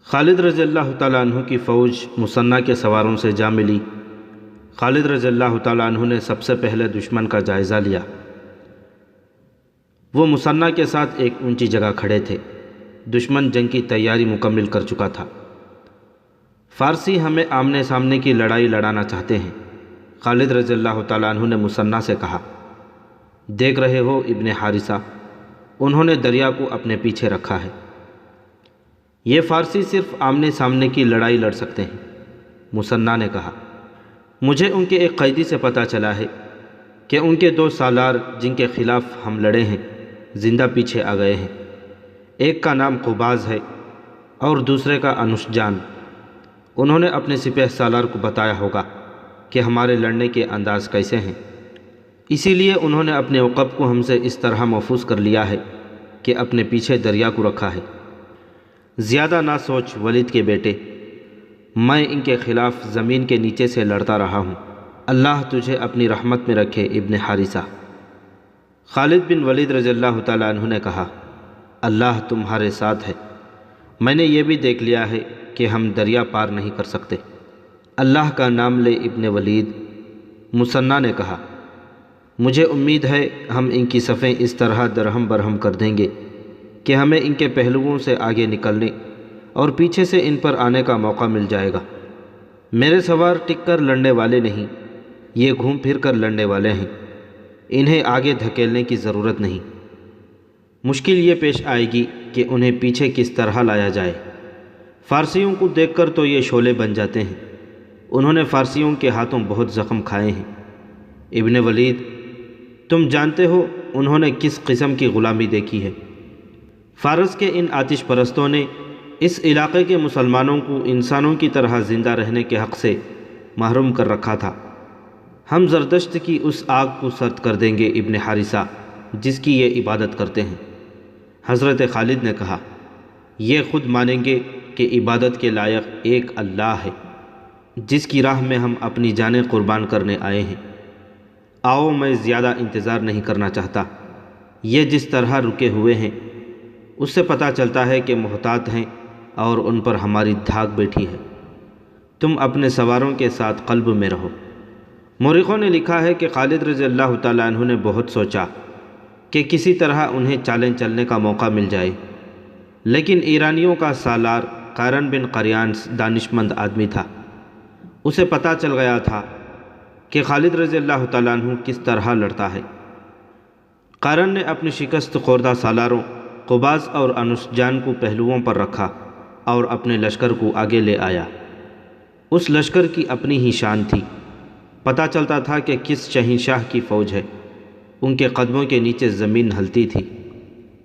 خالد رضی اللہ تعالیٰ عنہ کی فوج مثنیٰ کے سواروں سے جا ملی۔ خالد رضی اللہ تعالیٰ عنہ نے سب سے پہلے دشمن کا جائزہ لیا۔ وہ مثنیٰ کے ساتھ ایک اونچی جگہ کھڑے تھے۔ دشمن جنگ کی تیاری مکمل کر چکا تھا۔ فارسی ہمیں آمنے سامنے کی لڑائی لڑانا چاہتے ہیں۔ خالد رضی اللہ تعالیٰ عنہ نے مثنیٰ سے کہا، دیکھ رہے ہو ابن حارثہ، انہوں نے دریا کو اپنے پیچھے رکھا ہے۔ یہ فارسی صرف آمنے سامنے کی لڑائی لڑ سکتے ہیں۔ مثنیٰ نے کہا، مجھے ان کے ایک قیدی سے پتہ چلا ہے کہ ان کے 2 سالار جن کے خلاف ہم لڑے ہیں زندہ پیچھے آ گئے ہیں۔ ایک کا نام قباز ہے اور دوسرے کا انوشجان۔ انہوں نے اپنے سپہ سالار کو بتایا ہوگا کہ ہمارے لڑنے کے انداز کیسے ہیں، اسی لیے انہوں نے اپنے عقب کو ہم سے اس طرح محفوظ کر لیا ہے کہ اپنے پیچھے دریا کو رکھا ہے۔ زیادہ نہ سوچ ولید کے بیٹے، میں ان کے خلاف زمین کے نیچے سے لڑتا رہا ہوں۔ اللہ تجھے اپنی رحمت میں رکھے ابن حارثہ۔ خالد بن ولید رضی اللہ تعالیٰ عنہ نے کہا، اللہ تمہارے ساتھ ہے۔ میں نے یہ بھی دیکھ لیا ہے کہ ہم دریا پار نہیں کر سکتے۔ اللہ کا نام لے ابن ولید۔ مثنیٰ نے کہا، مجھے امید ہے ہم ان کی صفیں اس طرح درہم برہم کر دیں گے کہ ہمیں ان کے پہلوؤں سے آگے نکلنے اور پیچھے سے ان پر آنے کا موقع مل جائے گا۔ میرے سوار ٹک کر لڑنے والے نہیں، یہ گھوم پھر کر لڑنے والے ہیں۔ انہیں آگے دھکیلنے کی ضرورت نہیں۔ مشکل یہ پیش آئے گی کہ انہیں پیچھے کس طرح لایا جائے۔ فارسیوں کو دیکھ کر تو یہ شعلے بن جاتے ہیں۔ انہوں نے فارسیوں کے ہاتھوں بہت زخم کھائے ہیں۔ ابن ولید، تم جانتے ہو انہوں نے کس قسم کی غلامی دیکھی ہے۔ فارس کے ان آتش پرستوں نے اس علاقے کے مسلمانوں کو انسانوں کی طرح زندہ رہنے کے حق سے محروم کر رکھا تھا۔ ہم زردشت کی اس آگ کو سرد کر دیں گے ابن حارثہ جس کی یہ عبادت کرتے ہیں۔ حضرت خالد نے کہا، یہ خود مانیں گے کہ عبادت کے لائق ایک اللہ ہے جس کی راہ میں ہم اپنی جانیں قربان کرنے آئے ہیں۔ آؤ، میں زیادہ انتظار نہیں کرنا چاہتا۔ یہ جس طرح رکے ہوئے ہیں اس سے پتہ چلتا ہے کہ محتاط ہیں اور ان پر ہماری دھاک بیٹھی ہے۔ تم اپنے سواروں کے ساتھ قلب میں رہو۔ مورخوں نے لکھا ہے کہ خالد رضی اللہ تعالیٰ عنہ نے بہت سوچا کہ کسی طرح انہیں چالیں چلنے کا موقع مل جائے، لیکن ایرانیوں کا سالار قارن بن قریان دانش مند آدمی تھا۔ اسے پتہ چل گیا تھا کہ خالد رضی اللہ تعالیٰ عنہ کس طرح لڑتا ہے۔ قارن نے اپنی شکست خوردہ سالاروں قباز اور انوشجان کو پہلوؤں پر رکھا اور اپنے لشکر کو آگے لے آیا۔ اس لشکر کی اپنی ہی شان تھی۔ پتہ چلتا تھا کہ کس شہنشاہ کی فوج ہے۔ ان کے قدموں کے نیچے زمین ہلتی تھی۔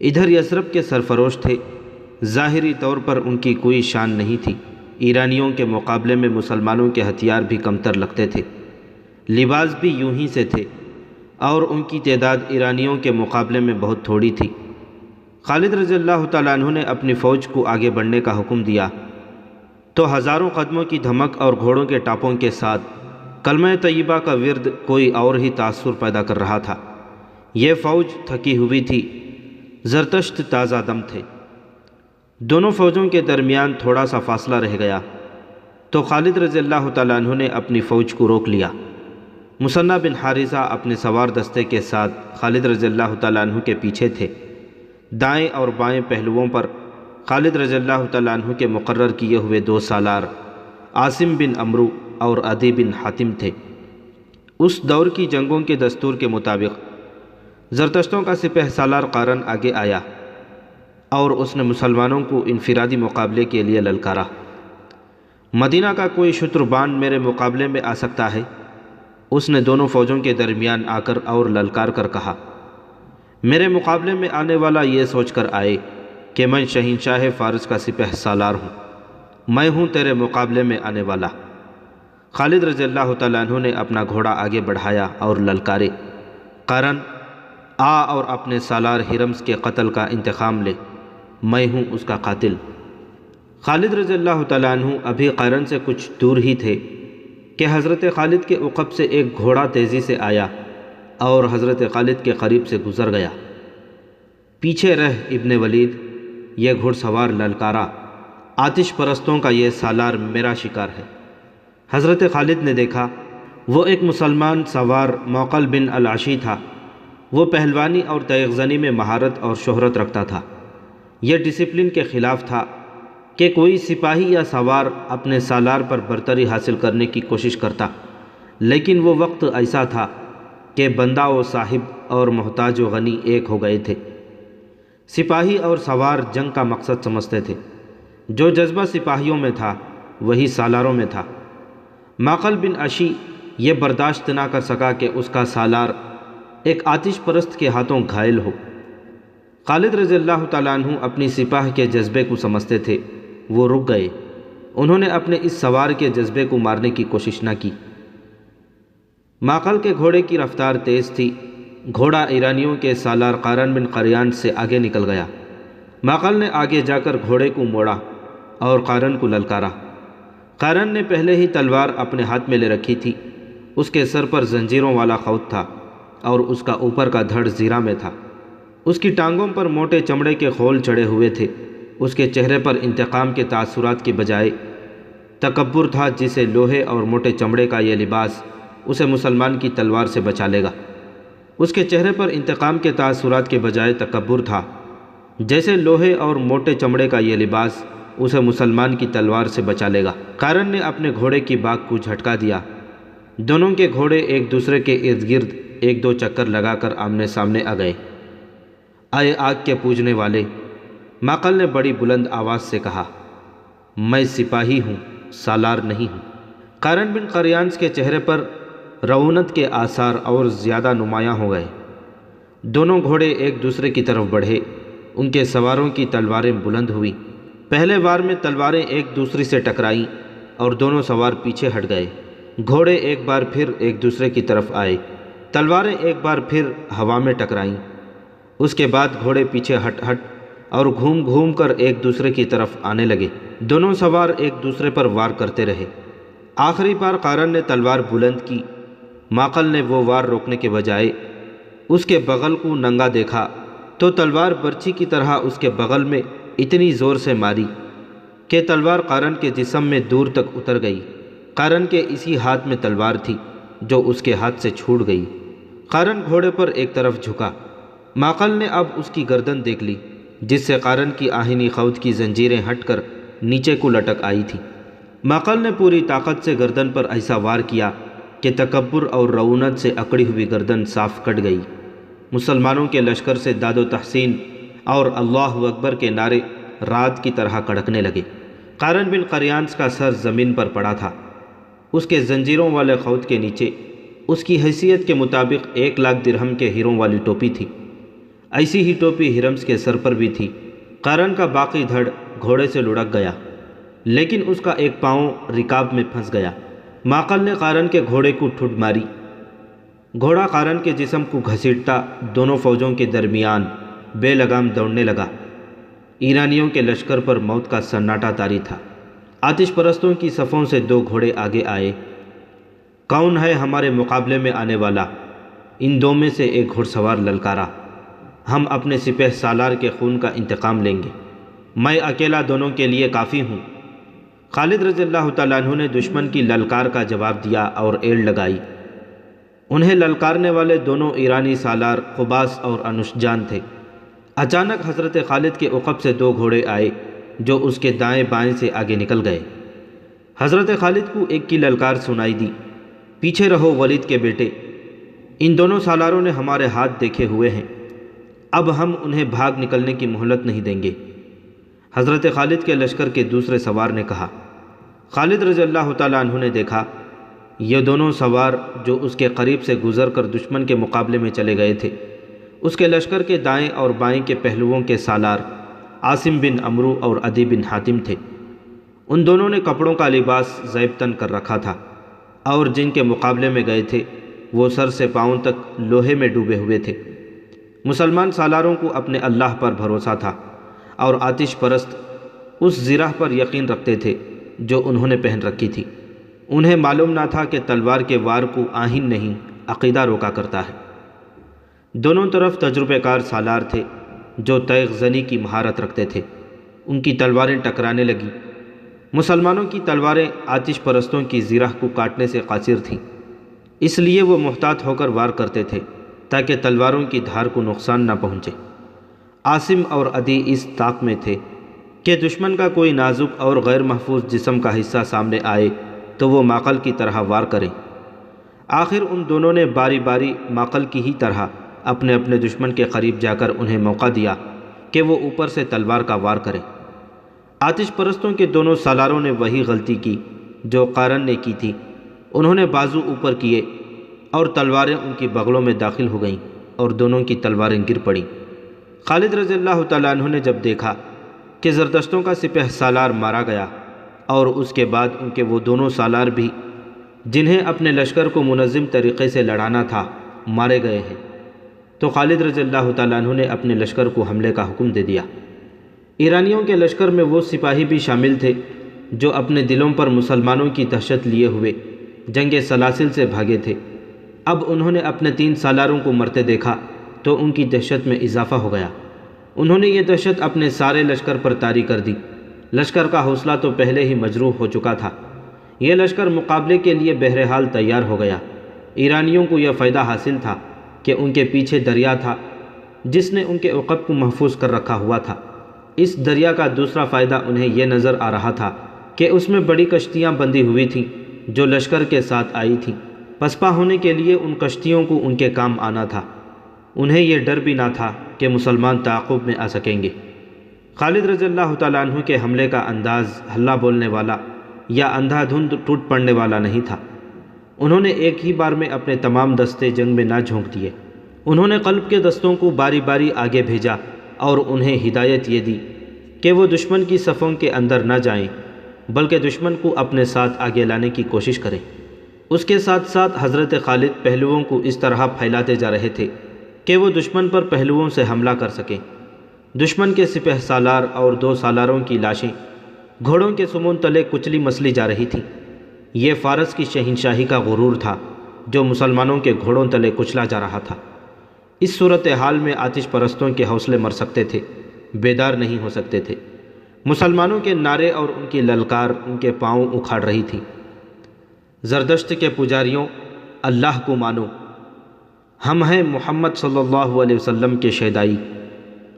ادھر یثرب کے سرفروش تھے۔ ظاہری طور پر ان کی کوئی شان نہیں تھی۔ ایرانیوں کے مقابلے میں مسلمانوں کے ہتھیار بھی کمتر لگتے تھے، لباس بھی یوں ہی سے تھے، اور ان کی تعداد ایرانیوں کے مقابلے میں بہت تھوڑی تھی۔ خالد رضی اللہ تعالیٰ عنہ نے اپنی فوج کو آگے بڑھنے کا حکم دیا تو ہزاروں قدموں کی دھمک اور گھوڑوں کے ٹاپوں کے ساتھ کلمہ طیبہ کا ورد کوئی اور ہی تاثر پیدا کر رہا تھا۔ یہ فوج تھکی ہوئی تھی، زرتشت تازہ دم تھے۔ دونوں فوجوں کے درمیان تھوڑا سا فاصلہ رہ گیا تو خالد رضی اللہ تعالیٰ عنہ نے اپنی فوج کو روک لیا۔ مثنیٰ بن حارثہ اپنے سوار دستے کے ساتھ خالد رضی اللہ تعالیٰ عنہ کے پیچھے تھے۔ دائیں اور بائیں پہلوؤں پر خالد رضی اللہ تعالیٰ عنہ کے مقرر کیے ہوئے 2 سالار عاصم بن عمرو اور عدی بن حاتم تھے۔ اس دور کی جنگوں کے دستور کے مطابق زرتشتوں کا سپہ سالار قارن آگے آیا اور اس نے مسلمانوں کو انفرادی مقابلے کے لیے للکارا۔ مدینہ کا کوئی شتربان میرے مقابلے میں آ سکتا ہے؟ اس نے دونوں فوجوں کے درمیان آ کر اور للکار کر کہا، میرے مقابلے میں آنے والا یہ سوچ کر آئے کہ میں شہنشاہ فارس کا سپہ سالار ہوں، میں ہوں تیرے مقابلے میں آنے والا۔ خالد رضی اللہ تعالیٰ عنہ نے اپنا گھوڑا آگے بڑھایا اور للکارے، قارن آ اور اپنے سالار ہرمز کے قتل کا انتقام لے، میں ہوں اس کا قاتل۔ خالد رضی اللہ تعالیٰ عنہ ابھی قارن سے کچھ دور ہی تھے کہ حضرت خالد کے عقب سے ایک گھوڑا تیزی سے آیا اور حضرت خالد کے قریب سے گزر گیا۔ پیچھے رہ ابن ولید، یہ گھڑ سوار للکارا، آتش پرستوں کا یہ سالار میرا شکار ہے۔ حضرت خالد نے دیکھا وہ ایک مسلمان سوار موقل بن العشی تھا۔ وہ پہلوانی اور تیغ زنی میں مہارت اور شہرت رکھتا تھا۔ یہ ڈسپلن کے خلاف تھا کہ کوئی سپاہی یا سوار اپنے سالار پر برتری حاصل کرنے کی کوشش کرتا، لیکن وہ وقت ایسا تھا کہ بندہ و صاحب اور محتاج و غنی ایک ہو گئے تھے۔ سپاہی اور سوار جنگ کا مقصد سمجھتے تھے۔ جو جذبہ سپاہیوں میں تھا وہی سالاروں میں تھا۔ معقل بن عشی یہ برداشت نہ کر سکا کہ اس کا سالار ایک آتش پرست کے ہاتھوں گھائل ہو۔ خالد رضی اللہ تعالیٰ عنہ اپنی سپاہ کے جذبے کو سمجھتے تھے۔ وہ رک گئے۔ انہوں نے اپنے اس سوار کے جذبے کو مارنے کی کوشش نہ کی۔ معقل کے گھوڑے کی رفتار تیز تھی۔ گھوڑا ایرانیوں کے سالار قارن بن قریان سے آگے نکل گیا۔ معقل نے آگے جا کر گھوڑے کو موڑا اور قارن کو للکارا۔ قارن نے پہلے ہی تلوار اپنے ہاتھ میں لے رکھی تھی۔ اس کے سر پر زنجیروں والا خوت تھا اور اس کا اوپر کا دھڑ زیرہ میں تھا۔ اس کی ٹانگوں پر موٹے چمڑے کے خول چڑھے ہوئے تھے۔ اس کے چہرے پر انتقام کے تاثرات کے بجائے تکبر تھا، جسے لوہے اور موٹے چمڑے کا یہ لباس اسے مسلمان کی تلوار سے بچا لے گا۔ اس کے چہرے پر انتقام کے تاثرات کے بجائے تکبر تھا، جیسے لوہے اور موٹے چمڑے کا یہ لباس اسے مسلمان کی تلوار سے بچا لے گا۔ قارن نے اپنے گھوڑے کی باگ کو جھٹکا دیا۔ دونوں کے گھوڑے ایک دوسرے کے ارد گرد ایک دو چکر لگا کر آمنے سامنے آ گئے۔ اے آگ کے پوجنے والے، معقل نے بڑی بلند آواز سے کہا، میں سپاہی ہوں، سالار نہیں ہوں۔ قارن بن قریانس کے چہرے پر رعونت کے آثار اور زیادہ نمایاں ہو گئے۔ دونوں گھوڑے ایک دوسرے کی طرف بڑھے۔ ان کے سواروں کی تلواریں بلند ہوئیں۔ پہلے وار میں تلواریں ایک دوسری سے ٹکرائیں اور دونوں سوار پیچھے ہٹ گئے۔ گھوڑے ایک بار پھر ایک دوسرے کی طرف آئے۔ تلواریں ایک بار پھر ہوا میں ٹکرائیں۔ اس کے بعد گھوڑے پیچھے ہٹ اور گھوم گھوم کر ایک دوسرے کی طرف آنے لگے۔ دونوں سوار ایک دوسرے پر وار کرتے رہے۔ آخری بار قارن نے تلوار بلند کی۔ معقل نے وہ وار روکنے کے بجائے اس کے بغل کو ننگا دیکھا تو تلوار برچھی کی طرح اس کے بغل میں اتنی زور سے ماری کہ تلوار قارن کے جسم میں دور تک اتر گئی۔ قارن کے اسی ہاتھ میں تلوار تھی جو اس کے ہاتھ سے چھوٹ گئی۔ قارن گھوڑے پر ایک طرف جھکا۔ معقل نے اب اس کی گردن دیکھ لی، جس سے قارن کی آہنی خوت کی زنجیریں ہٹ کر نیچے کو لٹک آئی تھی۔ معقل نے پوری طاقت سے گردن پر ایسا وار کیا کہ تکبر اور رعونت سے اکڑی ہوئی گردن صاف کٹ گئی۔ مسلمانوں کے لشکر سے داد و تحسین اور اللہ اکبر کے نعرے رات کی طرح کڑکنے لگے۔ قارن بن قریانس کا سر زمین پر پڑا تھا۔ اس کے زنجیروں والے خوت کے نیچے اس کی حیثیت کے مطابق 1,00,000 درہم کے ہیروں والی ٹوپی تھی۔ ایسی ہی ٹوپی ہرمز کے سر پر بھی تھی۔ قارن کا باقی دھڑ گھوڑے سے لڑک گیا، لیکن اس کا ایک پاؤں رکاب میں پھنس گیا۔ معقل نے قارن کے گھوڑے کو ٹھڈ ماری۔ گھوڑا قارن کے جسم کو گھسیٹتا دونوں فوجوں کے درمیان بے لگام دوڑنے لگا۔ ایرانیوں کے لشکر پر موت کا سناٹا طاری تھا۔ آتش پرستوں کی صفوں سے 2 گھوڑے آگے آئے۔ کون ہے ہمارے مقابلے میں آنے والا؟ ان 2 میں سے ایک گھڑ سوار للکارا۔ ہم اپنے سپہ سالار کے خون کا انتقام لیں گے۔ میں اکیلا دونوں کے لیے کافی ہوں۔ خالد رضی اللہ تعالیٰ عنہ نے دشمن کی للکار کا جواب دیا اور ایڑ لگائی۔ انہیں للکارنے والے دونوں ایرانی سالار قباس اور انوشجان تھے۔ اچانک حضرت خالد کے عقب سے 2 گھوڑے آئے جو اس کے دائیں بائیں سے آگے نکل گئے۔ حضرت خالد کو ایک کی للکار سنائی دی، پیچھے رہو ولید کے بیٹے، ان دونوں سالاروں نے ہمارے ہاتھ دیکھے ہوئے ہیں، اب ہم انہیں بھاگ نکلنے کی مہلت نہیں دیں گے۔ حضرت خالد کے لشکر کے دوسرے سوار نے کہا۔ خالد رضی اللہ تعالیٰ عنہ نے دیکھا یہ دونوں سوار جو اس کے قریب سے گزر کر دشمن کے مقابلے میں چلے گئے تھے، اس کے لشکر کے دائیں اور بائیں کے پہلوؤں کے سالار عاصم بن عمرو اور عدی بن حاتم تھے۔ ان دونوں نے کپڑوں کا لباس زیبتن کر رکھا تھا اور جن کے مقابلے میں گئے تھے وہ سر سے پاؤں تک لوہے میں ڈوبے ہوئے تھے۔ مسلمان سالاروں کو اپنے اللہ پر بھروسہ تھا اور آتش پرست اس زرہ پر یقین رکھتے تھے جو انہوں نے پہن رکھی تھی۔ انہیں معلوم نہ تھا کہ تلوار کے وار کو آہن نہیں عقیدہ روکا کرتا ہے۔ دونوں طرف تجربہ کار سالار تھے جو تیغ زنی کی مہارت رکھتے تھے۔ ان کی تلواریں ٹکرانے لگیں۔ مسلمانوں کی تلواریں آتش پرستوں کی زرہ کو کاٹنے سے قاصر تھیں، اس لیے وہ محتاط ہو کر وار کرتے تھے تاکہ تلواروں کی دھار کو نقصان نہ پہنچے۔ عاصم اور عدی اس طاق میں تھے کہ دشمن کا کوئی نازک اور غیر محفوظ جسم کا حصہ سامنے آئے تو وہ ماقل کی طرح وار کریں۔ آخر ان دونوں نے باری باری ماقل کی ہی طرح اپنے اپنے دشمن کے قریب جا کر انہیں موقع دیا کہ وہ اوپر سے تلوار کا وار کریں۔ آتش پرستوں کے دونوں سالاروں نے وہی غلطی کی جو قارن نے کی تھی۔ انہوں نے بازو اوپر کیے اور تلواریں ان کی بغلوں میں داخل ہو گئیں اور دونوں کی تلواریں گر پڑیں۔ خالد رضی اللہ تعالیٰ عنہ نے جب دیکھا کہ زردشتوں کا سپہ سالار مارا گیا اور اس کے بعد ان کے وہ دونوں سالار بھی جنہیں اپنے لشکر کو منظم طریقے سے لڑانا تھا مارے گئے ہیں، تو خالد رضی اللہ تعالیٰ عنہ نے اپنے لشکر کو حملے کا حکم دے دیا۔ ایرانیوں کے لشکر میں وہ سپاہی بھی شامل تھے جو اپنے دلوں پر مسلمانوں کی دہشت لیے ہوئے جنگ سلاسل سے بھاگے تھے۔ اب انہوں نے اپنے 3 سالاروں کو مرتے دیکھا تو ان کی دہشت میں اضافہ ہو گیا۔ انہوں نے یہ دہشت اپنے سارے لشکر پر طاری کر دی۔ لشکر کا حوصلہ تو پہلے ہی مجروح ہو چکا تھا، یہ لشکر مقابلے کے لیے بہرحال تیار ہو گیا۔ ایرانیوں کو یہ فائدہ حاصل تھا کہ ان کے پیچھے دریا تھا جس نے ان کے عقب کو محفوظ کر رکھا ہوا تھا۔ اس دریا کا دوسرا فائدہ انہیں یہ نظر آ رہا تھا کہ اس میں بڑی کشتیاں بندھی ہوئی تھیں جو لشکر کے ساتھ آئی تھیں۔ پسپا ہونے کے لیے ان کشتیوں کو ان کے کام آنا تھا۔ انہیں یہ ڈر بھی نہ تھا کہ مسلمان تعاقب میں آ سکیں گے۔ خالد رضی اللہ تعالیٰ عنہ کے حملے کا انداز ہلہ بولنے والا یا اندھا دھند ٹوٹ پڑنے والا نہیں تھا۔ انہوں نے ایک ہی بار میں اپنے تمام دستے جنگ میں نہ جھونک دیے۔ انہوں نے قلب کے دستوں کو باری باری آگے بھیجا اور انہیں ہدایت یہ دی کہ وہ دشمن کی صفوں کے اندر نہ جائیں بلکہ دشمن کو اپنے ساتھ آگے لانے کی کوشش کریں۔ اس کے ساتھ ساتھ حضرت خالد پہلوؤں کو اس طرح پھیلاتے جا رہے تھے کہ وہ دشمن پر پہلوؤں سے حملہ کر سکیں۔ دشمن کے سپہ سالار اور 2 سالاروں کی لاشیں گھوڑوں کے سمون تلے کچلی مسلی جا رہی تھیں۔ یہ فارس کی شہنشاہی کا غرور تھا جو مسلمانوں کے گھوڑوں تلے کچلا جا رہا تھا۔ اس صورتحال میں آتش پرستوں کے حوصلے مر سکتے تھے، بیدار نہیں ہو سکتے تھے۔ مسلمانوں کے نعرے اور ان کی للکار ان کے پاؤں اکھاڑ رہی تھی۔ زردشت کے پجاریوں، اللہ کو مانو، ہم ہیں محمد صلی اللہ علیہ وسلم کے شیدائی،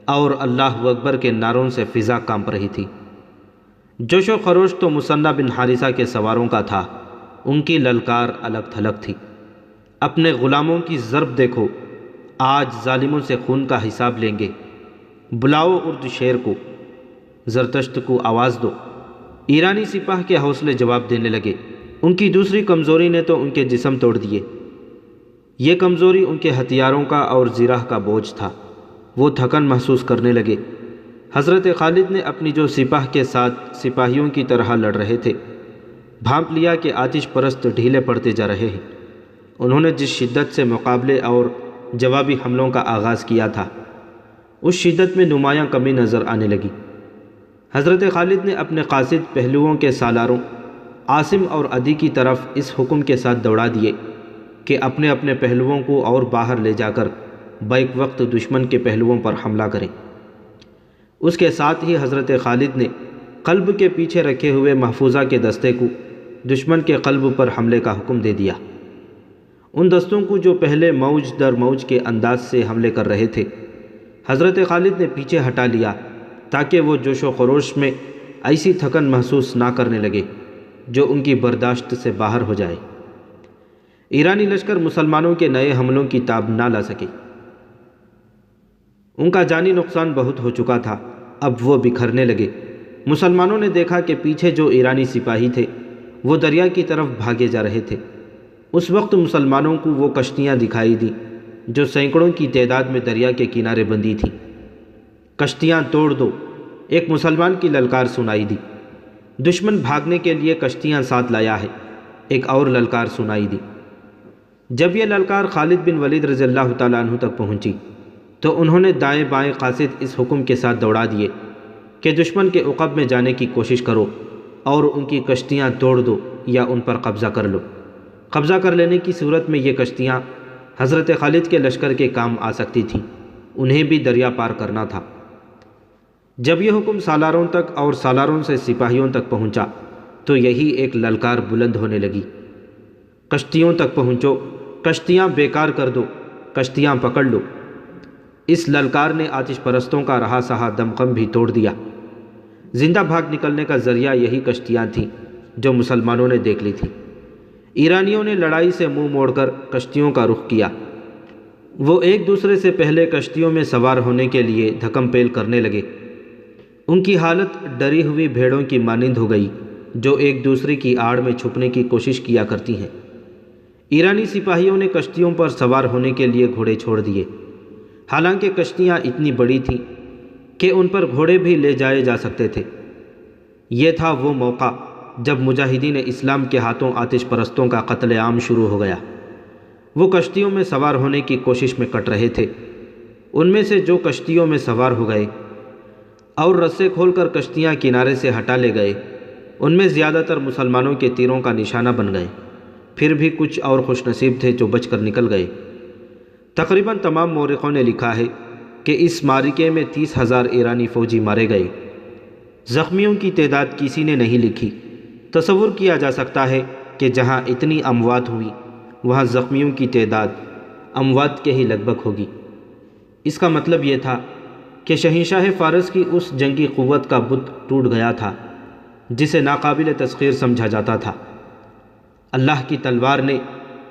اور اللہ اکبر کے نعروں سے فضا کانپ رہی تھی۔ جوش و خروش تو مثنہ بن حارثہ کے سواروں کا تھا، ان کی للکار الگ تھلگ تھی۔ اپنے غلاموں کی ضرب دیکھو، آج ظالموں سے خون کا حساب لیں گے، بلاؤ ارد شیر کو، زرتشت کو آواز دو۔ ایرانی سپاہ کے حوصلے جواب دینے لگے۔ ان کی دوسری کمزوری نے تو ان کے جسم توڑ دیے۔ یہ کمزوری ان کے ہتھیاروں کا اور زرہ کا بوجھ تھا، وہ تھکن محسوس کرنے لگے۔ حضرت خالد نے اپنی جو سپاہ کے ساتھ سپاہیوں کی طرح لڑ رہے تھے بھانپ لیا کہ آتش پرست ڈھیلے پڑتے جا رہے ہیں۔ انہوں نے جس شدت سے مقابلے اور جوابی حملوں کا آغاز کیا تھا اس شدت میں نمایاں کمی نظر آنے لگی۔ حضرت خالد نے اپنے قاصد پہلوؤں کے سالاروں عاصم اور عدی کی طرف اس حکم کے ساتھ دوڑا دیے کہ اپنے اپنے پہلوؤں کو اور باہر لے جا کر بیک وقت دشمن کے پہلوؤں پر حملہ کریں۔ اس کے ساتھ ہی حضرت خالد نے قلب کے پیچھے رکھے ہوئے محفوظہ کے دستے کو دشمن کے قلب پر حملے کا حکم دے دیا۔ ان دستوں کو جو پہلے موج در موج کے انداز سے حملے کر رہے تھے حضرت خالد نے پیچھے ہٹا لیا تاکہ وہ جوش و خروش میں ایسی تھکن محسوس نہ کرنے لگے جو ان کی برداشت سے باہر ہو جائے۔ ایرانی لشکر مسلمانوں کے نئے حملوں کی تاب نہ لا سکے۔ ان کا جانی نقصان بہت ہو چکا تھا، اب وہ بکھرنے لگے۔ مسلمانوں نے دیکھا کہ پیچھے جو ایرانی سپاہی تھے وہ دریا کی طرف بھاگے جا رہے تھے۔ اس وقت مسلمانوں کو وہ کشتیاں دکھائی دیں جو سینکڑوں کی تعداد میں دریا کے کنارے بندھی تھیں۔ کشتیاں توڑ دو، ایک مسلمان کی للکار سنائی دی۔ دشمن بھاگنے کے لیے کشتیاں ساتھ لایا ہے، ایک اور للکار سنائی دی۔ جب یہ للکار خالد بن ولید رضی اللہ تعالیٰ عنہ تک پہنچی تو انہوں نے دائیں بائیں قاصد اس حکم کے ساتھ دوڑا دیے کہ دشمن کے عقب میں جانے کی کوشش کرو اور ان کی کشتیاں توڑ دو یا ان پر قبضہ کر لو۔ قبضہ کر لینے کی صورت میں یہ کشتیاں حضرت خالد کے لشکر کے کام آ سکتی تھیں، انہیں بھی دریا پار کرنا تھا۔ جب یہ حکم سالاروں تک اور سالاروں سے سپاہیوں تک پہنچا تو یہی ایک للکار بلند ہونے لگی، کشتیوں تک پہنچو، کشتیاں بیکار کر دو، کشتیاں پکڑ لو۔ اس للکار نے آتش پرستوں کا رہا سہا دمخم بھی توڑ دیا۔ زندہ بھاگ نکلنے کا ذریعہ یہی کشتیاں تھیں جو مسلمانوں نے دیکھ لی تھیں۔ ایرانیوں نے لڑائی سے منہ موڑ کر کشتیوں کا رخ کیا۔ وہ ایک دوسرے سے پہلے کشتیوں میں سوار ہونے کے لیے دھکم پیل کرنے لگے۔ ان کی حالت ڈری ہوئی بھیڑوں کی مانند ہو گئی جو ایک دوسرے کی آڑ میں چھپنے کی کوشش کیا کرتی ہیں۔ ایرانی سپاہیوں نے کشتیوں پر سوار ہونے کے لیے گھوڑے چھوڑ دیے، حالانکہ کشتیاں اتنی بڑی تھیں کہ ان پر گھوڑے بھی لے جائے جا سکتے تھے۔ یہ تھا وہ موقع جب مجاہدین اسلام کے ہاتھوں آتش پرستوں کا قتل عام شروع ہو گیا۔ وہ کشتیوں میں سوار ہونے کی کوشش میں کٹ رہے تھے۔ ان میں سے جو کشتیوں میں سوار ہو گئے اور رسے کھول کر کشتیاں کنارے سے ہٹا لے گئے، ان میں زیادہ تر مسلمانوں کے تیروں کا نشانہ بن گئے۔ پھر بھی کچھ اور خوش نصیب تھے جو بچ کر نکل گئے۔ تقریباً تمام مورخوں نے لکھا ہے کہ اس معرکے میں 30,000 ایرانی فوجی مارے گئے۔ زخمیوں کی تعداد کسی نے نہیں لکھی۔ تصور کیا جا سکتا ہے کہ جہاں اتنی اموات ہوئی وہاں زخمیوں کی تعداد اموات کے ہی لگ بھگ ہوگی۔ اس کا مطلب یہ تھا کہ شہنشاہ فارس کی اس جنگی قوت کا بت ٹوٹ گیا تھا جسے ناقابل تسخیر سمجھا جاتا تھا۔ اللہ کی تلوار نے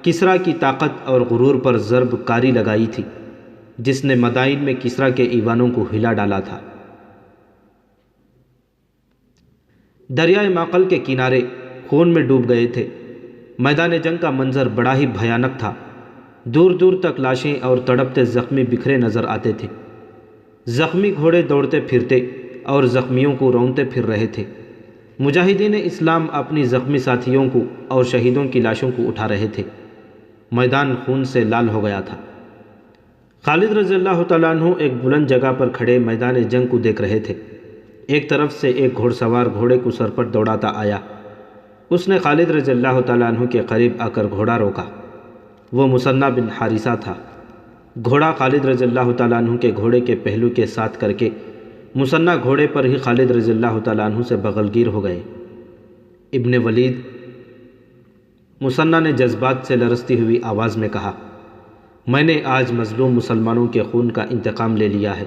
کسریٰ کی طاقت اور غرور پر ضرب کاری لگائی تھی، جس نے مدائن میں کسریٰ کے ایوانوں کو ہلا ڈالا تھا۔ دریائے ماقل کے کنارے خون میں ڈوب گئے تھے۔ میدان جنگ کا منظر بڑا ہی بھیانک تھا۔ دور دور تک لاشیں اور تڑپتے زخمی بکھرے نظر آتے تھے۔ زخمی گھوڑے دوڑتے پھرتے اور زخمیوں کو رونتے پھر رہے تھے۔ مجاہدین اسلام اپنی زخمی ساتھیوں کو اور شہیدوں کی لاشوں کو اٹھا رہے تھے۔ میدان خون سے لال ہو گیا تھا۔ خالد رضی اللہ تعالیٰ عنہ ایک بلند جگہ پر کھڑے میدان جنگ کو دیکھ رہے تھے۔ ایک طرف سے ایک گھوڑ سوار گھوڑے کو سر پر دوڑاتا آیا۔ اس نے خالد رضی اللہ تعالیٰ عنہ کے قریب آ کر گھوڑا روکا۔ وہ مثنیٰ بن حارثہ تھا۔ گھوڑا خالد رضی اللہ تعالیٰ عنہ کے گھوڑے کے پہلو کے ساتھ کر کے مثنیٰ گھوڑے پر ہی خالد رضی اللہ تعالیٰ عنہ سے بغل گیر ہو گئے۔ ابن ولید مثنیٰ نے جذبات سے لرزتی ہوئی آواز میں کہا، میں نے آج مظلوم مسلمانوں کے خون کا انتقام لے لیا ہے۔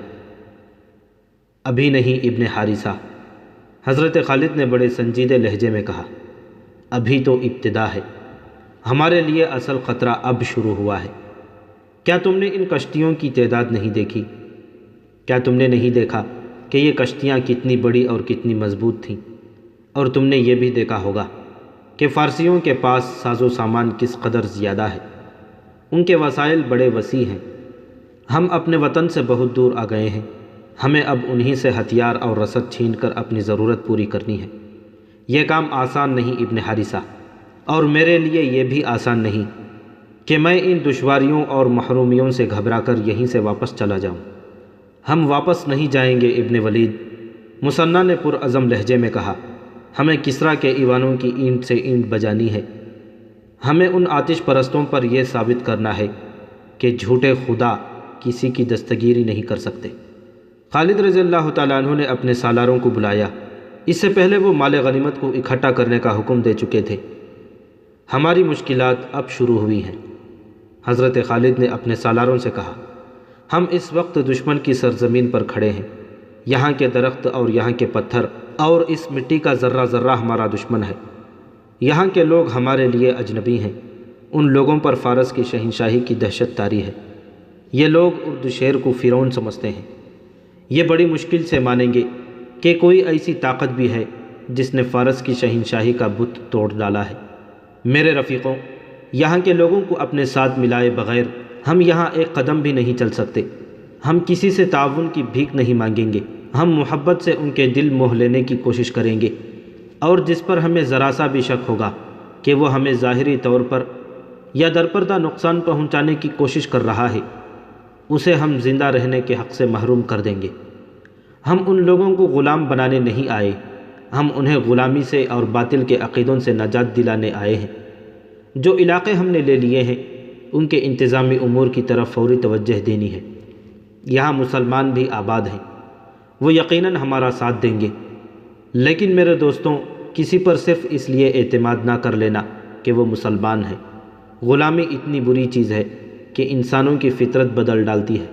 ابھی نہیں ابن حارثہ، حضرت خالد نے بڑے سنجیدے لہجے میں کہا، ابھی تو ابتدا ہے، ہمارے لیے اصل خطرہ اب شروع ہوا ہے۔ کیا تم نے ان کشتیوں کی تعداد نہیں دیکھی؟ کیا تم نے نہیں دیکھا کہ یہ کشتیاں کتنی بڑی اور کتنی مضبوط تھیں؟ اور تم نے یہ بھی دیکھا ہوگا کہ فارسیوں کے پاس ساز و سامان کس قدر زیادہ ہے، ان کے وسائل بڑے وسیع ہیں۔ ہم اپنے وطن سے بہت دور آ گئے ہیں، ہمیں اب انہی سے ہتھیار اور رسد چھین کر اپنی ضرورت پوری کرنی ہے۔ یہ کام آسان نہیں ابن حارثہ، اور میرے لیے یہ بھی آسان نہیں کہ میں ان دشواریوں اور محرومیوں سے گھبرا کر یہیں سے واپس چلا جاؤں۔ ہم واپس نہیں جائیں گے ابن ولید، مثنیٰ نے پرعزم لہجے میں کہا، ہمیں کسریٰ کے ایوانوں کی اینٹ سے اینٹ بجانی ہے۔ ہمیں ان آتش پرستوں پر یہ ثابت کرنا ہے کہ جھوٹے خدا کسی کی دستگیری نہیں کر سکتے۔ خالد رضی اللہ تعالیٰ عنہ نے اپنے سالاروں کو بلایا۔ اس سے پہلے وہ مال غنیمت کو اکٹھا کرنے کا حکم دے چکے تھے۔ ہماری مشکلات اب شروع ہوئی ہیں۔ حضرت خالد نے اپنے سالاروں سے کہا، ہم اس وقت دشمن کی سرزمین پر کھڑے ہیں۔ یہاں کے درخت اور یہاں کے پتھر اور اس مٹی کا ذرہ ذرہ ہمارا دشمن ہے۔ یہاں کے لوگ ہمارے لیے اجنبی ہیں۔ ان لوگوں پر فارس کی شہنشاہی کی دہشت طاری ہے۔ یہ لوگ اردو شیر کو فرعون سمجھتے ہیں۔ یہ بڑی مشکل سے مانیں گے کہ کوئی ایسی طاقت بھی ہے جس نے فارس کی شہنشاہی کا بت توڑ ڈالا ہے۔ میرے رفیقوں، یہاں کے لوگوں کو اپنے ساتھ ملائے بغیر ہم یہاں ایک قدم بھی نہیں چل سکتے۔ ہم کسی سے تعاون کی بھیک نہیں مانگیں گے۔ ہم محبت سے ان کے دل موہ لینے کی کوشش کریں گے، اور جس پر ہمیں ذرا سا بھی شک ہوگا کہ وہ ہمیں ظاہری طور پر یا درپردہ نقصان پہنچانے کی کوشش کر رہا ہے، اسے ہم زندہ رہنے کے حق سے محروم کر دیں گے۔ ہم ان لوگوں کو غلام بنانے نہیں آئے، ہم انہیں غلامی سے اور باطل کے عقیدوں سے نجات دلانے آئے ہیں۔ جو علاقے ہم نے لے لیے ہیں ان کے انتظامی امور کی طرف فوری توجہ دینی ہے۔ یہاں مسلمان بھی آباد ہیں، وہ یقیناً ہمارا ساتھ دیں گے۔ لیکن میرے دوستوں، کسی پر صرف اس لیے اعتماد نہ کر لینا کہ وہ مسلمان ہے۔ غلامی اتنی بری چیز ہے کہ انسانوں کی فطرت بدل ڈالتی ہے۔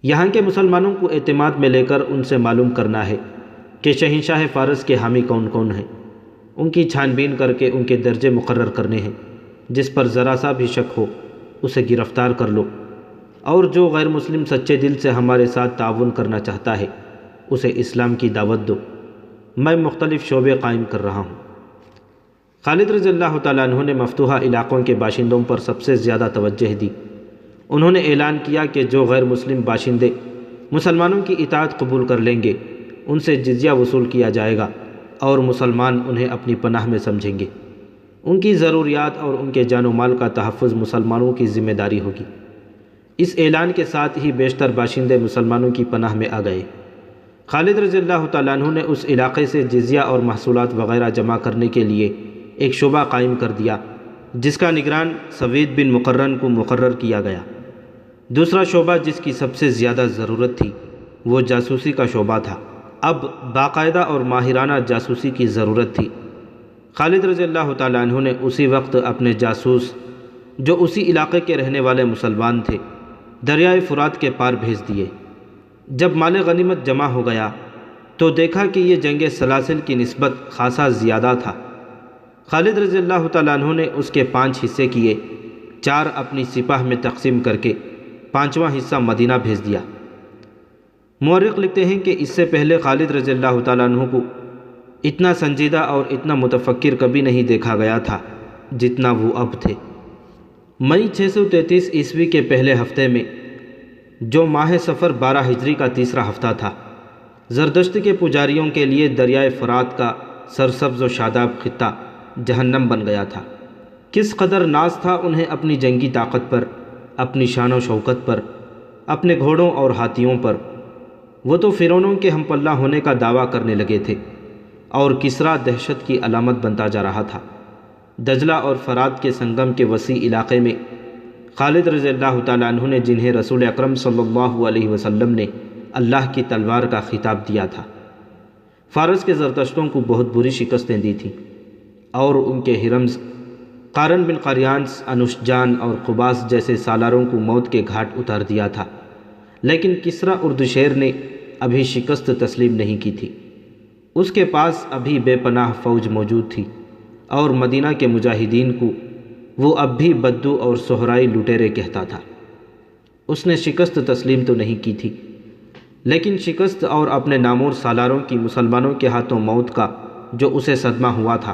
یہاں کے مسلمانوں کو اعتماد میں لے کر ان سے معلوم کرنا ہے کہ شہنشاہ فارس کے حامی کون کون ہیں۔ ان کی چھان بین کر کے ان کے درجے مقرر کرنے ہیں۔ جس پر ذرا سا بھی شک ہو اسے گرفتار کر لو، اور جو غیر مسلم سچے دل سے ہمارے ساتھ تعاون کرنا چاہتا ہے اسے اسلام کی دعوت دو۔ میں مختلف شعبے قائم کر رہا ہوں۔ خالد رضی اللہ تعالیٰ عنہ نے مفتوحہ علاقوں کے باشندوں پر سب سے زیادہ توجہ دی۔ انہوں نے اعلان کیا کہ جو غیر مسلم باشندے مسلمانوں کی اطاعت قبول کر لیں گے ان سے جزیہ وصول کیا جائے گا، اور مسلمان انہیں اپنی پناہ میں سمجھیں گے۔ ان کی ضروریات اور ان کے جان و مال کا تحفظ مسلمانوں کی ذمہ داری ہوگی۔ اس اعلان کے ساتھ ہی بیشتر باشندے مسلمانوں کی پناہ میں آ گئے۔ خالد رضی اللہ تعالیٰ عنہ نے اس علاقے سے جزیہ اور محصولات وغیرہ جمع کرنے کے لیے ایک شعبہ قائم کر دیا، جس کا نگران سوید بن مقرن کو مقرر کیا گیا۔ دوسرا شعبہ جس کی سب سے زیادہ ضرورت تھی وہ جاسوسی کا شعبہ تھا۔ اب باقاعدہ اور ماہرانہ جاسوسی کی ضرورت تھی۔ خالد رضی اللہ تعالیٰ عنہ نے اسی وقت اپنے جاسوس، جو اسی علاقے کے رہنے والے مسلمان تھے، دریائے فرات کے پار بھیج دیے۔ جب مال غنیمت جمع ہو گیا تو دیکھا کہ یہ جنگ سلاسل کی نسبت خاصا زیادہ تھا۔ خالد رضی اللہ تعالیٰ عنہ نے اس کے 5 حصے کیے، 4 اپنی سپاہ میں تقسیم کر کے 5واں حصہ مدینہ بھیج دیا۔ مورخ لکھتے ہیں کہ اس سے پہلے خالد رضی اللہ تعالیٰ عنہ کو اتنا سنجیدہ اور اتنا متفکر کبھی نہیں دیکھا گیا تھا جتنا وہ اب تھے۔ مئی 633 عیسوی کے پہلے ہفتے میں، جو ماہ صفر 12 ہجری کا تیسرا ہفتہ تھا، زردشت کے پجاریوں کے لیے دریائے فرات کا سرسبز و شاداب خطہ جہنم بن گیا تھا۔ کس قدر ناز تھا انہیں اپنی جنگی طاقت پر، اپنی شان و شوکت پر، اپنے گھوڑوں اور ہاتھیوں پر۔ وہ تو فرعونوں کے ہم پلہ ہونے کا دعویٰ کرنے لگے تھے، اور کسریٰ دہشت کی علامت بنتا جا رہا تھا۔ دجلہ اور فرات کے سنگم کے وسیع علاقے میں خالد رضی اللہ تعالیٰ عنہ نے، جنہیں رسول اکرم صلی اللہ علیہ وسلم نے اللہ کی تلوار کا خطاب دیا تھا، فارس کے زردشتوں کو بہت بری شکستیں دی تھیں، اور ان کے ہرمز قارن بن قریانس، انوشجان اور قباس جیسے سالاروں کو موت کے گھاٹ اتار دیا تھا۔ لیکن کسریٰ اردشیر نے ابھی شکست تسلیم نہیں کی تھی۔ اس کے پاس ابھی بے پناہ فوج موجود تھی، اور مدینہ کے مجاہدین کو وہ اب بھی بدو اور صحرائی لٹیرے کہتا تھا۔ اس نے شکست تسلیم تو نہیں کی تھی، لیکن شکست اور اپنے نامور سالاروں کی مسلمانوں کے ہاتھوں موت کا جو اسے صدمہ ہوا تھا،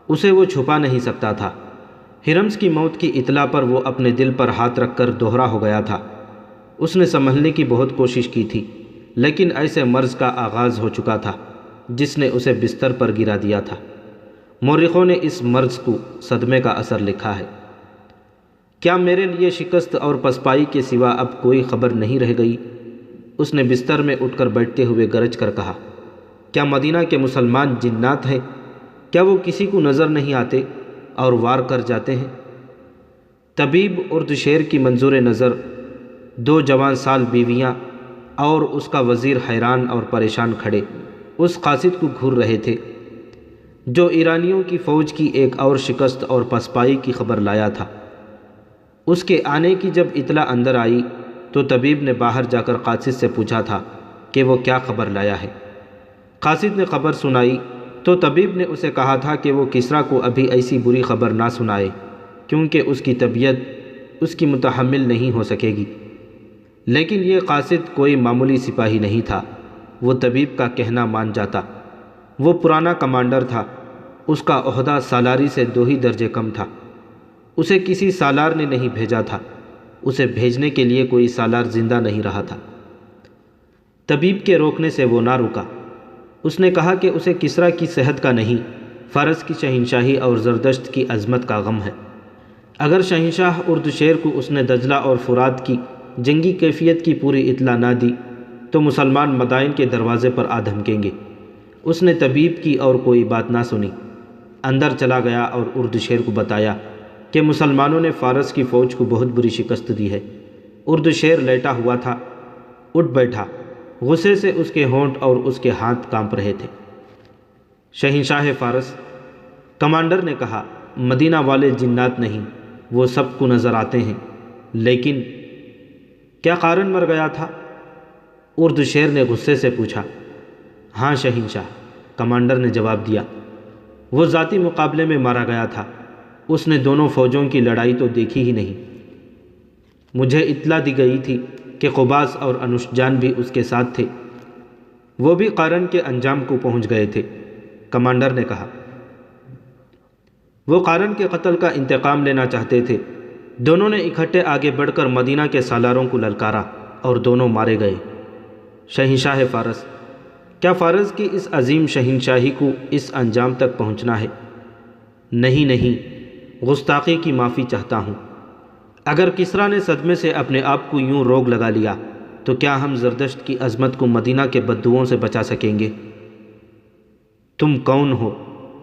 اسے وہ چھپا نہیں سکتا تھا۔ ہرمز کی موت کی اطلاع پر وہ اپنے دل پر ہاتھ رکھ کر دوہرا ہو گیا تھا۔ اس نے سنبھلنے کی بہت کوشش کی تھی، لیکن ایسے مرض کا آغاز ہو چکا تھا جس نے اسے بستر پر گرا دیا تھا۔ مورخوں نے اس مرض کو صدمے کا اثر لکھا ہے۔ کیا میرے لیے شکست اور پسپائی کے سوا اب کوئی خبر نہیں رہ گئی؟ اس نے بستر میں اٹھ کر بیٹھتے ہوئے گرج کر کہا۔ کیا مدینہ کے مسلمان جنات ہیں؟ کیا وہ کسی کو نظر نہیں آتے اور وار کر جاتے ہیں؟ طبیب اردشیر کی منظور نظر 2 جوان سال بیویاں اور اس کا وزیر حیران اور پریشان کھڑے اس قاصد کو گھور رہے تھے جو ایرانیوں کی فوج کی ایک اور شکست اور پسپائی کی خبر لایا تھا۔ اس کے آنے کی جب اطلاع اندر آئی تو طبیب نے باہر جا کر قاصد سے پوچھا تھا کہ وہ کیا خبر لایا ہے۔ قاصد نے خبر سنائی تو طبیب نے اسے کہا تھا کہ وہ کسریٰ کو ابھی ایسی بری خبر نہ سنائے، کیونکہ اس کی طبیعت اس کی متحمل نہیں ہو سکے گی۔ لیکن یہ قاصد کوئی معمولی سپاہی نہیں تھا، وہ طبیب کا کہنا مان جاتا۔ وہ پرانا کمانڈر تھا، اس کا عہدہ سالاری سے 2 ہی درجے کم تھا۔ اسے کسی سالار نے نہیں بھیجا تھا، اسے بھیجنے کے لیے کوئی سالار زندہ نہیں رہا تھا۔ طبیب کے روکنے سے وہ نہ رکا۔ اس نے کہا کہ اسے کسریٰ کی صحت کا نہیں، فارس کی شہنشاہی اور زردشت کی عظمت کا غم ہے۔ اگر شہنشاہ اردشیر کو اس نے دجلہ اور فرات کی جنگی کیفیت کی پوری اطلاع نہ دی تو مسلمان مدائن کے دروازے پر آ دھمکیں گے۔ اس نے طبیب کی اور کوئی بات نہ سنی، اندر چلا گیا اور اردشیر کو بتایا کہ مسلمانوں نے فارس کی فوج کو بہت بری شکست دی ہے۔ اردشیر لیٹا ہوا تھا، اٹھ بیٹھا غصے سے اس کے ہونٹ اور اس کے ہاتھ کانپ رہے تھے۔ شہنشاہ فارس، کمانڈر نے کہا، مدینہ والے جنات نہیں، وہ سب کو نظر آتے ہیں، لیکن کیا قارن مر گیا تھا؟ اردو شیر نے غصے سے پوچھا۔ ہاں شہنشاہ، کمانڈر نے جواب دیا، وہ ذاتی مقابلے میں مارا گیا تھا، اس نے دونوں فوجوں کی لڑائی تو دیکھی ہی نہیں۔ مجھے اطلاع دی گئی تھی کہ قباس اور انوشجان بھی اس کے ساتھ تھے، وہ بھی قارن کے انجام کو پہنچ گئے تھے، کمانڈر نے کہا۔ وہ قارن کے قتل کا انتقام لینا چاہتے تھے۔ دونوں نے اکٹھے آگے بڑھ کر مدینہ کے سالاروں کو للکارا اور دونوں مارے گئے۔ شہنشاہ فارس، کیا فارس کی اس عظیم شہنشاہی کو اس انجام تک پہنچنا ہے؟ نہیں، گستاخی کی معافی چاہتا ہوں۔ اگر کسریٰ نے صدمے سے اپنے آپ کو یوں روگ لگا لیا تو کیا ہم زردشت کی عظمت کو مدینہ کے بددوؤں سے بچا سکیں گے؟ تم کون ہو؟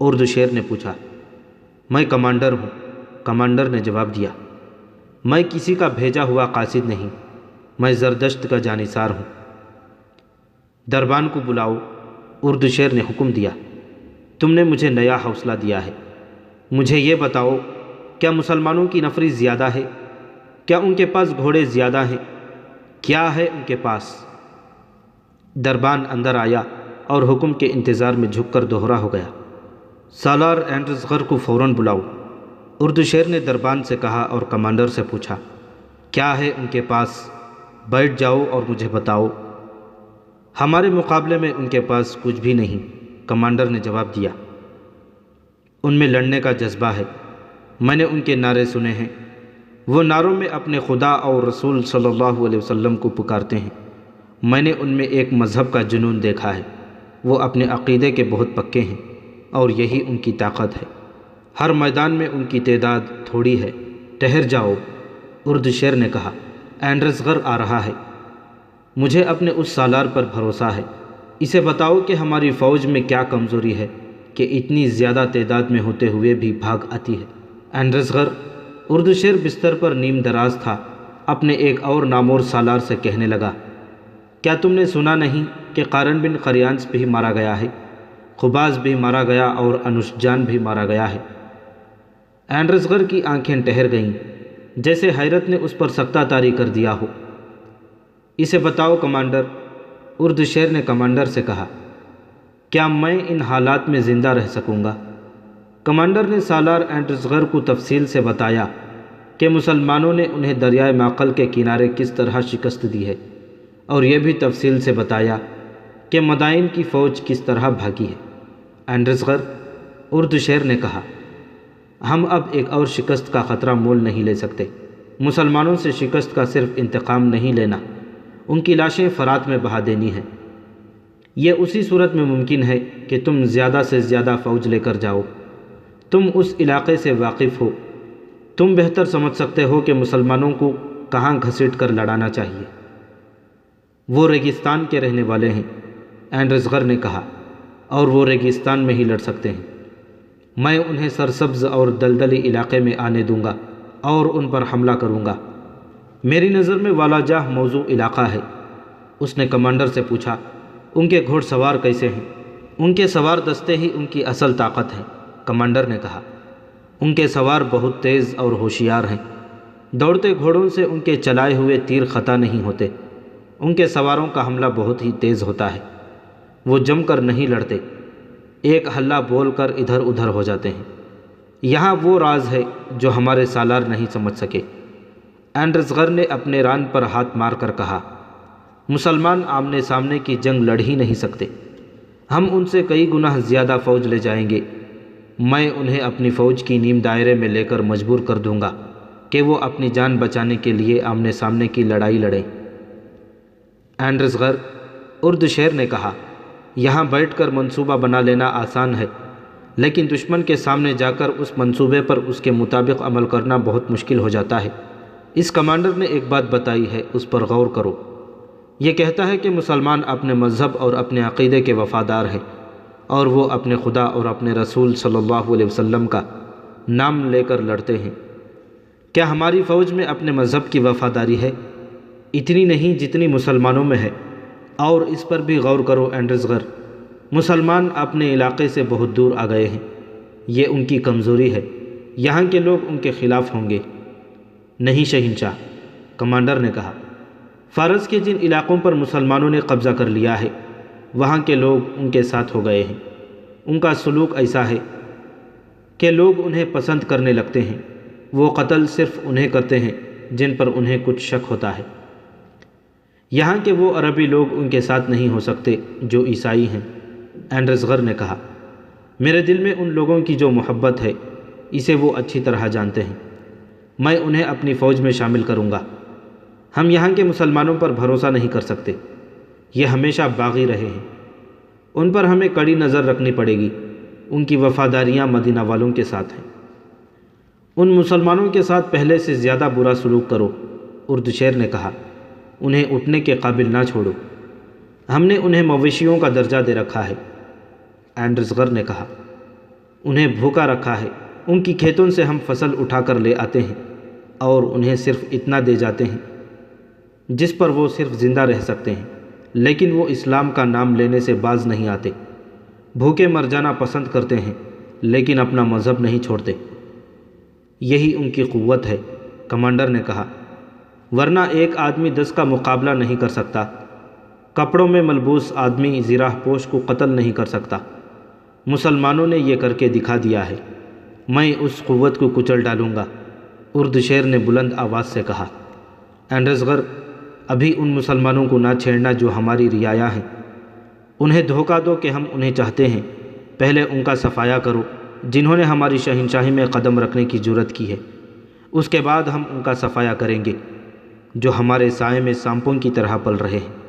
اردو شیر نے پوچھا۔ میں کمانڈر ہوں، کمانڈر نے جواب دیا۔ میں کسی کا بھیجا ہوا قاصد نہیں، میں زردشت کا جانثار ہوں۔ دربان کو بلاؤ، اردو شیر نے حکم دیا۔ تم نے مجھے نیا حوصلہ دیا ہے۔ مجھے یہ بتاؤ، کیا مسلمانوں کی نفری زیادہ ہے؟ کیا ان کے پاس گھوڑے زیادہ ہیں؟ کیا ہے ان کے پاس؟ دربان اندر آیا اور حکم کے انتظار میں جھک کر دوہرا ہو گیا۔ سالار اینڈرزغر کو فوراً بلاؤ، اردو شیر نے دربان سے کہا اور کمانڈر سے پوچھا، کیا ہے ان کے پاس؟ بیٹھ جاؤ اور مجھے بتاؤ۔ ہمارے مقابلے میں ان کے پاس کچھ بھی نہیں، کمانڈر نے جواب دیا۔ ان میں لڑنے کا جذبہ ہے، میں نے ان کے نعرے سنے ہیں، وہ نعروں میں اپنے خدا اور رسول صلی اللہ علیہ وسلم کو پکارتے ہیں۔ میں نے ان میں ایک مذہب کا جنون دیکھا ہے، وہ اپنے عقیدے کے بہت پکے ہیں اور یہی ان کی طاقت ہے۔ ہر میدان میں ان کی تعداد تھوڑی ہے، ٹھہر جاؤ، اردو شیر نے کہا، اینڈرزغر آ رہا ہے۔ مجھے اپنے اس سالار پر بھروسہ ہے، اسے بتاؤ کہ ہماری فوج میں کیا کمزوری ہے کہ اتنی زیادہ تعداد میں ہوتے ہوئے بھی بھاگ آتی ہے۔ اینڈرزغر، اردو شیر بستر پر نیم دراز تھا، اپنے ایک اور نامور سالار سے کہنے لگا، کیا تم نے سنا نہیں کہ قارن بن قریانس بھی مارا گیا ہے، قباس بھی مارا گیا اور انوشجان بھی مارا گیا ہے؟ اینڈرزغر کی آنکھیں ٹھہر گئیں، جیسے حیرت نے اس پر سکتہ طاری کر دیا ہو۔ اسے بتاؤ کمانڈر، اردو شیر نے کمانڈر سے کہا، کیا میں ان حالات میں زندہ رہ سکوں گا؟ کمانڈر نے سالار اینڈرزغر کو تفصیل سے بتایا کہ مسلمانوں نے انہیں دریائے معقل کے کنارے کس طرح شکست دی ہے، اور یہ بھی تفصیل سے بتایا کہ مدائن کی فوج کس طرح بھاگی ہے۔ اینڈرزغر، اردو شیر نے کہا، ہم اب ایک اور شکست کا خطرہ مول نہیں لے سکتے۔ مسلمانوں سے شکست کا صرف انتقام نہیں لینا، ان کی لاشیں فرات میں بہا دینی ہے۔ یہ اسی صورت میں ممکن ہے کہ تم زیادہ سے زیادہ فوج لے کر جاؤ۔ تم اس علاقے سے واقف ہو، تم بہتر سمجھ سکتے ہو کہ مسلمانوں کو کہاں گھسیٹ کر لڑانا چاہیے۔ وہ ریگستان کے رہنے والے ہیں، اینڈرزغر نے کہا، اور وہ ریگستان میں ہی لڑ سکتے ہیں۔ میں انہیں سرسبز اور دلدلی علاقے میں آنے دوں گا اور ان پر حملہ کروں گا۔ میری نظر میں والاجاہ موزوں علاقہ ہے۔ اس نے کمانڈر سے پوچھا، ان کے گھوڑ سوار کیسے ہیں؟ ان کے سوار دستے ہی ان کی اصل طاقت ہے، کمانڈر نے کہا۔ ان کے سوار بہت تیز اور ہوشیار ہیں، دوڑتے گھوڑوں سے ان کے چلائے ہوئے تیر خطا نہیں ہوتے۔ ان کے سواروں کا حملہ بہت ہی تیز ہوتا ہے، وہ جم کر نہیں لڑتے، ایک ہلہ بول کر ادھر ادھر ہو جاتے ہیں۔ یہاں وہ راز ہے جو ہمارے سالار نہیں سمجھ سکے، اینڈرزغر نے اپنے ران پر ہاتھ مار کر کہا۔ مسلمان آمنے سامنے کی جنگ لڑ ہی نہیں سکتے، ہم ان سے کئی گنا زیادہ فوج لے جائیں گے۔ میں انہیں اپنی فوج کی نیم دائرے میں لے کر مجبور کر دوں گا کہ وہ اپنی جان بچانے کے لیے آمنے سامنے کی لڑائی لڑیں۔ اینڈرزغر، اردو شیر نے کہا، یہاں بیٹھ کر منصوبہ بنا لینا آسان ہے، لیکن دشمن کے سامنے جا کر اس منصوبے پر اس کے مطابق عمل کرنا بہت مشکل ہو جاتا ہے۔ اس کمانڈر نے ایک بات بتائی ہے، اس پر غور کرو۔ یہ کہتا ہے کہ مسلمان اپنے مذہب اور اپنے عقیدے کے وفادار ہیں، اور وہ اپنے خدا اور اپنے رسول صلی اللہ علیہ وسلم کا نام لے کر لڑتے ہیں۔ کیا ہماری فوج میں اپنے مذہب کی وفاداری ہے؟ اتنی نہیں جتنی مسلمانوں میں ہے۔ اور اس پر بھی غور کرو اینڈرزغر، مسلمان اپنے علاقے سے بہت دور آ گئے ہیں، یہ ان کی کمزوری ہے، یہاں کے لوگ ان کے خلاف ہوں گے۔ نہیں شہنشاہ، کمانڈر نے کہا، فارس کے جن علاقوں پر مسلمانوں نے قبضہ کر لیا ہے وہاں کے لوگ ان کے ساتھ ہو گئے ہیں۔ ان کا سلوک ایسا ہے کہ لوگ انہیں پسند کرنے لگتے ہیں، وہ قتل صرف انہیں کرتے ہیں جن پر انہیں کچھ شک ہوتا ہے۔ یہاں کے وہ عربی لوگ ان کے ساتھ نہیں ہو سکتے جو عیسائی ہیں۔ اینڈرزغر نے کہا، میرے دل میں ان لوگوں کی جو محبت ہے اسے وہ اچھی طرح جانتے ہیں، میں انہیں اپنی فوج میں شامل کروں گا۔ ہم یہاں کے مسلمانوں پر بھروسہ نہیں کر سکتے، یہ ہمیشہ باغی رہے ہیں، ان پر ہمیں کڑی نظر رکھنی پڑے گی، ان کی وفاداریاں مدینہ والوں کے ساتھ ہیں۔ ان مسلمانوں کے ساتھ پہلے سے زیادہ برا سلوک کرو، اردشیر نے کہا، انہیں اٹھنے کے قابل نہ چھوڑو، ہم نے انہیں مویشیوں کا درجہ دے رکھا ہے۔ اینڈرزغر نے کہا، انہیں بھوکا رکھا ہے، ان کی کھیتوں سے ہم فصل اٹھا کر لے آتے ہیں اور انہیں صرف اتنا دے جاتے ہیں جس پر وہ صرف زندہ رہ سکتے ہیں، لیکن وہ اسلام کا نام لینے سے باز نہیں آتے، بھوکے مر جانا پسند کرتے ہیں لیکن اپنا مذہب نہیں چھوڑتے۔ یہی ان کی قوت ہے، کمانڈر نے کہا، ورنہ ایک آدمی 10 کا مقابلہ نہیں کر سکتا، کپڑوں میں ملبوس آدمی زراح پوش کو قتل نہیں کر سکتا، مسلمانوں نے یہ کر کے دکھا دیا ہے، میں اس قوت کو کچل ڈالوں گا، اردشیر نے بلند آواز سے کہا۔ اینڈرزغر، ابھی ان مسلمانوں کو نہ چھیڑنا جو ہماری رعایا ہیں، انہیں دھوکہ دو کہ ہم انہیں چاہتے ہیں، پہلے ان کا صفایا کرو جنہوں نے ہماری شہنشاہی میں قدم رکھنے کی جرات کی ہے، اس کے بعد ہم ان کا صفایا کریں گے جو ہمارے سائے میں سانپوں کی طرح پل رہے ہیں۔